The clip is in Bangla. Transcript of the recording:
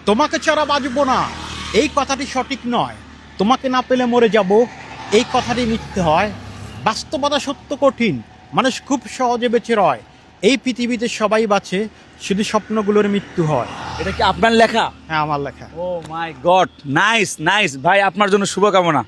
তোমাকে ছাড়া বাঁচবো না, এই কথাটি সঠিক নয়। তোমাকে না পেলে মরে যাব, এই কথাটি মিথ্যে হয়। বাস্তবতা সত্য কঠিন, মানুষ খুব সহজে বেঁচে রয়। এই পৃথিবীতে সবাই বাঁচে, শুধু স্বপ্নগুলোর মৃত্যু হয়। এটা কি আপনার লেখা? হ্যাঁ, আমার লেখা। ও মাই গড, নাইস নাইস ভাই, আপনার জন্য শুভকামনা।